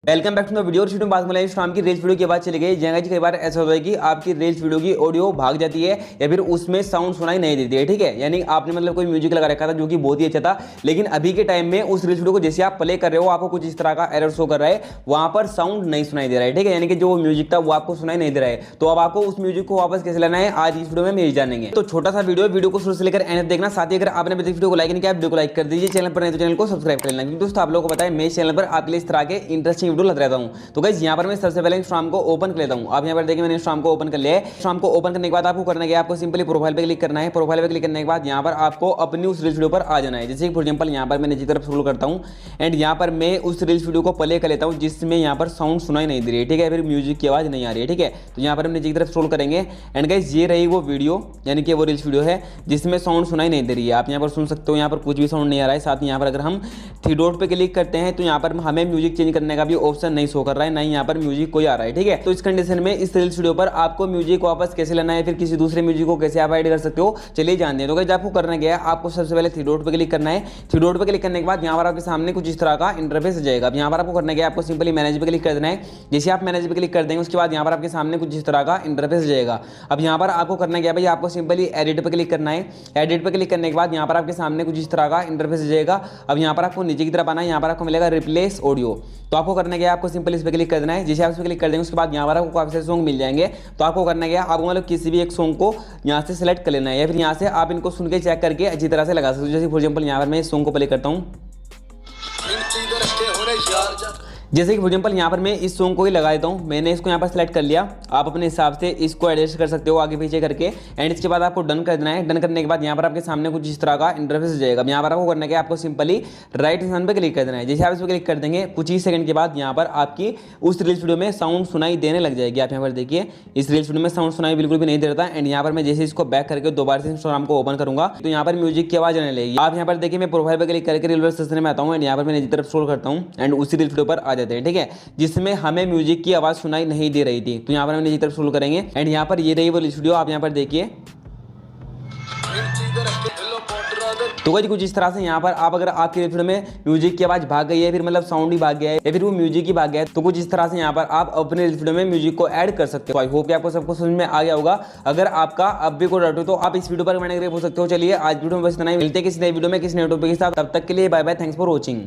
Welcome back to the video. शुरू में बात करें शाम की रील्स वीडियो की बात चली गई। जगह जी कई बार ऐसा होता है कि आपकी रील्स वीडियो की ऑडियो भाग जाती है या फिर उसमें साउंड सुनाई नहीं देती है। ठीक है, यानी आपने मतलब कोई म्यूजिक लगा रखा था जो कि बहुत ही अच्छा था, लेकिन अभी के टाइम में उस रील्स वीडियो को जैसे आप प्ले कर रहे हो आपको कुछ इस तरह का एरर शो कर रहा है, वहां पर साउंड नहीं सुनाई दे रहा है। ठीक है, यानी कि जो म्यूजिक था वो आपको सुनाई नहीं दे रहा है। तो अब आपको उस म्यूजिक को वापस कैसे लाना है आज इस वीडियो में यही जानेंगे। तो छोटा सा वीडियो को शुरू से लेकर एंड तक देखना। साथ ही अगर आपने वीडियो को लाइक नहीं किया वीडियो को लाइक कर दीजिए, चैनल पर नहीं तो चैनल को सब्सक्राइब कर लेना। क्योंकि दोस्तों आप लोगों को पता है मैं इस चैनल पर आपके लिए इस तरह के इंटरेस्टिंग वीडियो लाता रहता हूं। तो गाइस यहाँ पर मैं सबसे पहले इंस्टाग्राम को ओपन कर लेता हूँ। आप यहाँ पर देखिए मैंने इंस्टाग्राम को ओपन कर लिया है। इंस्टाग्राम को ओपन करने के बाद आपको करना क्या है, आपको सिंपली प्रोफाइल पे क्लिक करना है। प्रोफाइल पे क्लिक करने के बाद यहाँ पर आपको अपनी उस रील्स वीडियो पर आ जाना है। जैसे फॉर एग्जांपल यहाँ पर मैं नीचे तरफ स्क्रॉल करता हूँ एंड यहाँ पर मैं उस रील्स वीडियो को प्ले कर लेता हूँ जिसमें यहाँ पर साउंड सुनाई नहीं दे रही है। ठीक है, फिर म्यूजिक की आवाज़ नहीं आ रही है। ठीक है, तो यहाँ पर हम नीचे की तरफ स्क्रॉल करेंगे एंड गाइस ये रही वो वीडियो, यानी कि वो रील्स वीडियो है जिसमें साउंड सुनाई नहीं दे रही है। आप यहाँ पर सुन सकते हो, यहाँ पर कुछ भी साउंड नहीं आ रहा है। साथ ही यहाँ पर अगर हम थ्री डॉट पे क्लिक करते हैं तो यहाँ पर हमें म्यूजिक चेंज करने का भी ऑप्शन नहीं शो कर रहा है, ना ही यहाँ पर म्यूजिक कोई आ रहा है। ठीक है, तो इस कंडीशन में इस रील्स वीडियो पर आपको म्यूजिक वापस कैसे लेना है, फिर किसी दूसरे म्यूजिक को कैसे आप ऐड कर सकते हो, चलिए जानते हैं। तो गाइस आपको करना क्या है, आपको सबसे पहले थ्री डॉट पे क्लिक करना है। थ्री डॉट पे क्लिक करने के बाद यहाँ पर आपके सामने कुछ इस तरह का इंटरफेस आ जाएगा। अब यहाँ पर आपको करना क्या है, आपको सिंपली मैनेज पे क्लिक कर देना है। जैसे आप मैनेज पे क्लिक कर देंगे उसके बाद यहाँ पर आपके सामने कुछ इस तरह का इंटरफेस आ जाएगा। अब यहाँ पर आपको करना क्या है भाई, आपको सिंपली एडिट पे क्लिक करना है। एडिट पे क्लिक करने के बाद यहाँ पर आपके सामने कुछ इस तरह का इंटरफेस आ जाएगा। अब यहाँ पर आपको नीचे की तरफ आना है, यहाँ पर आपको मिलेगा रिप्लेस ऑडियो। तो आपको करना क्या है, आपको सिंपल इस पर क्लिक कर देना है। जैसे आप इस पर क्लिक कर देंगे उसके बाद यहाँ पर आपको काफी सारे सॉन्ग मिल जाएंगे। तो आपको करना क्या है, आपको मतलब किसी भी एक सॉन्ग को यहाँ से सिलेक्ट कर लेना है या फिर यहाँ से आप इनको सुन के चेक करके अच्छी तरह से लगा सकते हो। जैसे फॉर एग्जांपल यहाँ पर मैं इस सॉन्ग को प्ले करता हूँ। जैसे कि फॉर एग्जांपल यहाँ पर मैं इस सॉन्ग को ही लगा देता हूँ। मैंने इसको यहाँ पर सेलेक्ट कर लिया। आप अपने हिसाब से इसको एडजस्ट कर सकते हो आगे पीछे करके एंड इसके बाद आपको डन कर देना है। डन करने के बाद यहाँ पर आपके सामने कुछ इस तरह का इंटरफेस आ जाएगा। यहाँ पर आपको करना है, आपको सिंपली राइट निशान पर क्लिक कर देना है। जैसे आप इस पर क्लिक कर देंगे कुछ ही सेकंड के बाद यहाँ पर आपकी उस रील्स वीडियो में साउंड सुनाई देने लग जाएगी। आप यहाँ पर देखिए इस रील्स वीडियो में साउंड सुनाई बिल्कुल भी नहीं दे रहा था एंड यहाँ पर मैं जैसे इसको बैक करके दोबारा से इंस्टाग्राम को ओपन करूंगा तो यहाँ पर म्यूजिक की आवाज आने लगेगी। आप यहाँ पर देखिए मैं प्रोफाइल पर क्लिक करके रील सेक्शन में आता हूँ एंड यहाँ पर मैं नीचे तरफ स्क्रॉल करता हूँ एंड उसी रील्स वीडियो पर आ जाते हैं। ठीक है, जिसमें हमें म्यूजिक की आवाज सुनाई नहीं दे रही थी। तो यहाँ पर हम नीचे तरफ स्क्रॉल करेंगे एंड यहाँ पर ये रही वो वीडियो। आप यहाँ पर देखिए तो गाइस कुछ इस तरह से यहाँ पर आप अगर आपके वीडियो में म्यूजिक की आवाज भाग गई है, फिर मतलब साउंड ही भाग गया है या फिर वो म्यूजिक ही भाग गया है, तो कुछ इस तरह से यहाँ पर आप अपने वीडियो में म्यूजिक को ऐड कर सकते हो। आई होप कि आपको सबको समझ में आ गया होगा। अगर आपका अब भी कोई डाउट हो तो आप इस वीडियो पर कमेंट करके पूछ सकते हो। चलिए आज वीडियो में बस इतना ही, मिलते हैं किसी नए वीडियो में किसी नए टॉपिक के साथ। तब तक के लिए bye bye, thanks for watching.